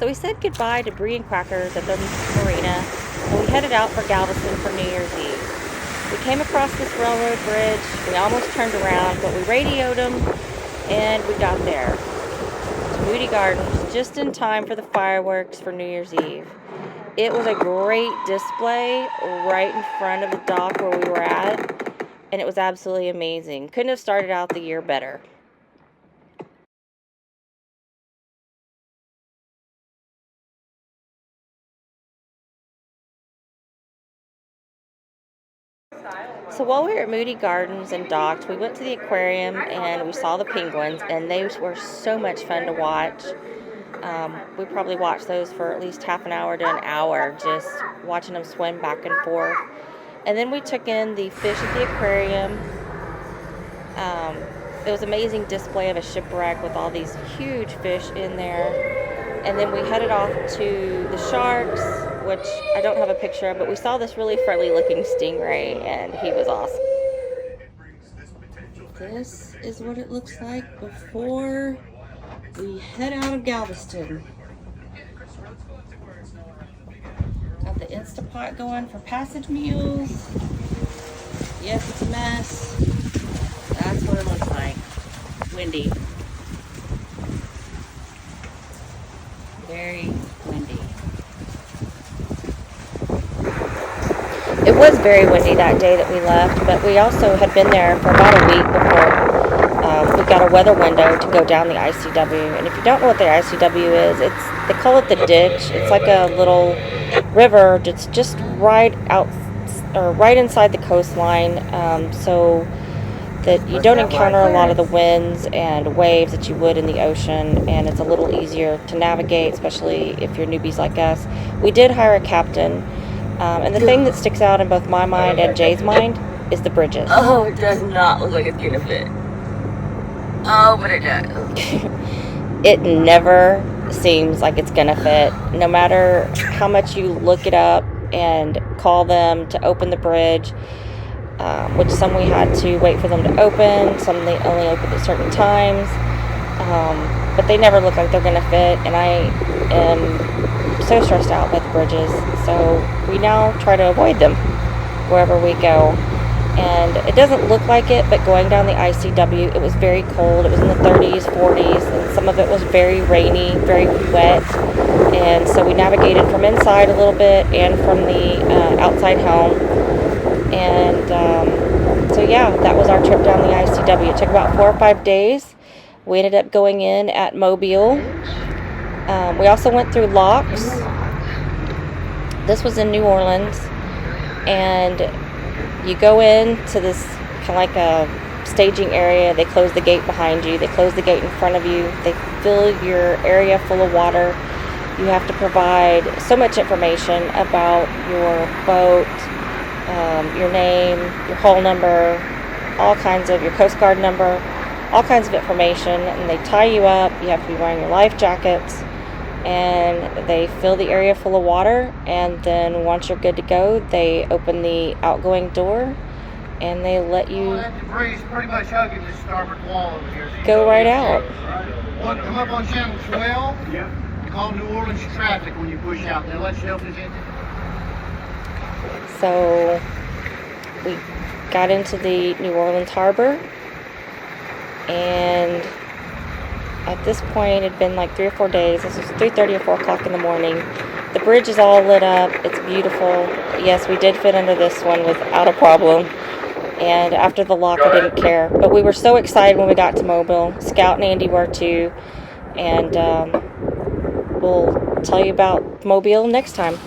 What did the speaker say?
So we said goodbye to Brie and Crackers at the marina, and we headed out for Galveston for New Year's Eve. We came across this railroad bridge. We almost turned around, but we radioed them, and we got there to Moody Gardens just in time for the fireworks for New Year's Eve. It was a great display right in front of the dock where we were at, and it was absolutely amazing. Couldn't have started out the year better. So while we were at Moody Gardens and docked, we went to the aquarium and we saw the penguins, and they were so much fun to watch. We probably watched those for at least half an hour to an hour, just watching them swim back and forth. And then we took in the fish at the aquarium. It was an amazing display of a shipwreck with all these huge fish in there. And then we headed off to the sharks, which I don't have a picture of, but we saw this really friendly looking stingray, and he was awesome. This is what it looks like before we head out of Galveston. Got the Instapot going for passage meals. Yes, it's a mess. That's what it looks like. Windy. Very windy. It was very windy that day that we left, but we also had been there for about a week before we got a weather window to go down the ICW. And if you don't know what the ICW is, they call it the ditch. It's like a little river that's just right out or right inside the coastline, so that you don't encounter a lot of the winds and waves that you would in the ocean, and it's a little easier to navigate, especially if you're newbies like us. We did hire a captain, and the thing that sticks out in both my mind and Jay's mind is the bridges. Oh, it does not look like it's gonna fit. Oh, but it does. It never seems like it's gonna fit, no matter how much you look it up and call them to open the bridge. Which some we had to wait for them to open, some they only open at certain times, but they never look like they're going to fit, and I am so stressed out by the bridges, so we now try to avoid them wherever we go. And it doesn't look like it, but going down the ICW, it was very cold. It was in the 30s, 40s, and some of it was very rainy, very wet, and so we navigated from inside a little bit and from the outside home. And so yeah, that was our trip down the ICW. It took about 4 or 5 days. We ended up going in at Mobile. We also went through Locks. This was in New Orleans, and you go into this kind of like a staging area. They close the gate behind you. They close the gate in front of you. They fill your area full of water. You have to provide so much information about your boat, your name, your hull number, all kinds of your Coast Guard number, all kinds of information, and they tie you up. You have to be wearing your life jackets, and they fill the area full of water, and then once you're good to go, they open the outgoing door and they let you pretty much hugging the starboard wall over here. Go right out. Come up on channel 12. Yeah. Call New Orleans traffic when you push out. They'll let you open his engine. So we got into the New Orleans harbor, and at this point it had been like 3 or 4 days. This was 3:30 or 4 o'clock in the morning. The bridge is all lit up. It's beautiful. Yes, we did fit under this one without a problem. And after the lock, I didn't care. But we were so excited when we got to Mobile. Scout and Andy were too. And we'll tell you about Mobile next time.